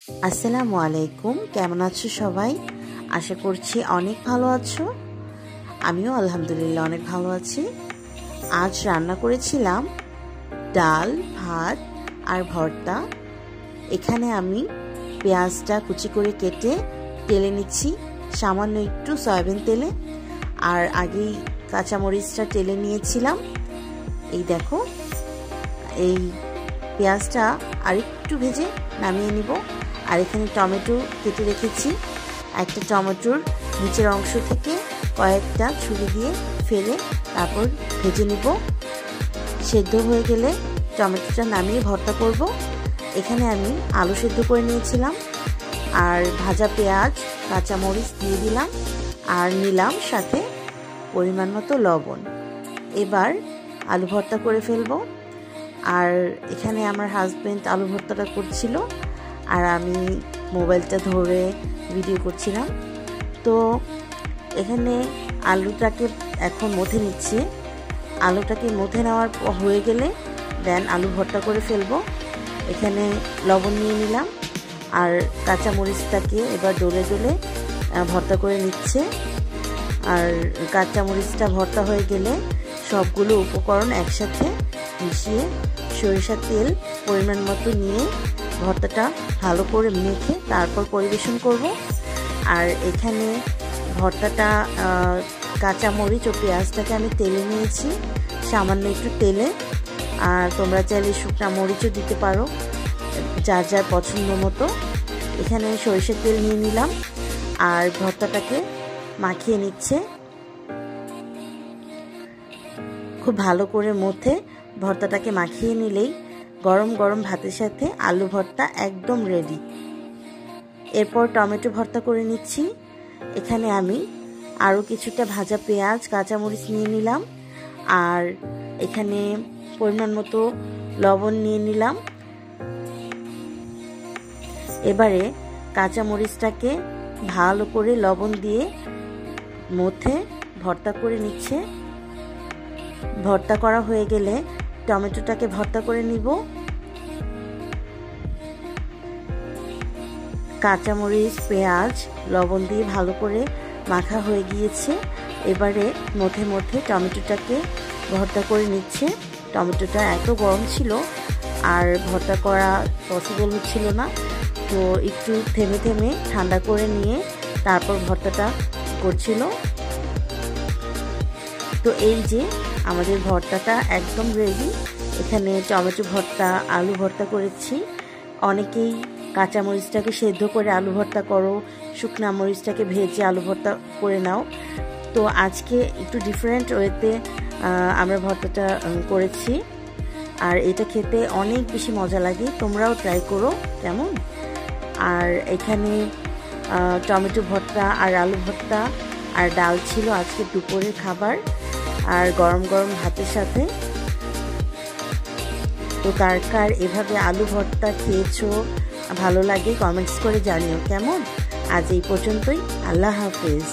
আসসালামু আলাইকুম, কেমন আছো সবাই? আশা করছি অনেক ভালো আছো। আমিও আলহামদুলিল্লাহ অনেক ভালো আছি। আজ রান্না করেছিলাম ডাল, ভাত আর ভর্তা। এখানে আমি পেঁয়াজটা কুচি করে কেটে তেলে নিচ্ছি, সামান্য একটু সয়াবিন তেলে। আর আগেই কাঁচামরিচটা তেলে নিয়েছিলাম। এই দেখো, এই পেঁয়াজটা আরেকটু ভেজে নামিয়ে নিব। আর এখানে টমেটো কেটে রেখেছি। একটা টমেটোর নিচের অংশ থেকে কয়েকটা ছুরি দিয়ে ফেলে তারপর ভেজে নিব। সেদ্ধ হয়ে গেলে টমেটোটা নামিয়ে ভর্তা করব। এখানে আমি আলু সেদ্ধ করে নিয়েছিলাম আর ভাজা পেঁয়াজ, কাঁচামরিচ দিয়ে দিলাম আর নিলাম সাথে পরিমাণ মতো লবণ। এবার আলু ভর্তা করে ফেলবো। আর এখানে আমার হাজবেন্ড আলু ভর্তাটা করছিল আর আমি মোবাইলটা ধরে ভিডিও করছিলাম। তো এখানে আলুটাকে এখন মথে নিচ্ছি। আলুটাকে মথে নেওয়ার হয়ে গেলে দেন আলু ভর্তা করে ফেলবো। এখানে লবণ নিয়ে নিলাম আর কাঁচামরিচটাকে এবার ডলে ডলে ভর্তা করে নিচ্ছে। আর কাঁচামরিচটা ভর্তা হয়ে গেলে সবগুলো উপকরণ একসাথে মিশিয়ে সরিষার তেল পরিমাণ মতো নিয়ে ভর্তাটা ভালো করে মেখে তারপর পরিবেশন করব। আর এখানে ভর্তাটা কাঁচামরিচ ও পেঁয়াজটাকে আমি তেলে নিয়েছি, সামান্য একটু তেলে। আর তোমরা চাইলে শুকনা মরিচও দিতে পারো, যার যার পছন্দ মতো। এখানে সরিষার তেল নিয়ে নিলাম আর ভর্তাটাকে মাখিয়ে নিচ্ছে। খুব ভালো করে মথে ভর্তাটাকে মাখিয়ে নিলেই গরম গরম ভাতের সাথে আলু ভর্তা একদম রেডি। এরপর টমেটো ভর্তা করে নিচ্ছি। এখানে আমি আরও কিছুটা ভাজা পেঁয়াজ, কাঁচামরিচ নিয়ে নিলাম আর এখানে পরিমাণ মতো লবণ নিয়ে নিলাম। এবারে কাঁচামরিচটাকে ভালো করে লবণ দিয়ে মথে ভর্তা করে নিচ্ছে। ভর্তা করা হয়ে গেলে টমেটোটাকে ভর্তা করে নিব। কাঁচামরিচ, পেঁয়াজ, লবণ দিয়ে ভালো করে মাখা হয়ে গিয়েছে। এবারে মধ্যে মধ্যে টমেটোটাকে ভর্তা করে নিচ্ছে। টমেটোটা এত গরম ছিল আর ভর্তা করা পসিবল হচ্ছিল না, তো একটু থেমে থেমে ঠান্ডা করে নিয়ে তারপর ভর্তাটা করছিল। তো এই যে আমাদের ভর্তাটা একদম রেডি। এখানে টমেটো ভর্তা, আলু ভর্তা করেছি। অনেকেই কাঁচামরিচটাকে সেদ্ধ করে আলু ভর্তা করো, শুকনা মরিচটাকে ভেজে আলু ভর্তা করে নাও। তো আজকে একটু ডিফারেন্ট ওয়েতে আমরা ভর্তাটা করেছি আর এটা খেতে অনেক বেশি মজা লাগে। তোমরাও ট্রাই করো কেমন। আর এখানে টমেটো ভর্তা আর আলু ভর্তা আর ডাল ছিল আজকে দুপুরের খাবার আর গরম গরম ভাতের সাথে। তো কার কার এভাবে আলু ভর্তা খেয়েছো, ভালো লাগে কমেন্টস করে জানিও কেমন। আজ এই পর্যন্তই, আল্লাহ হাফেজ।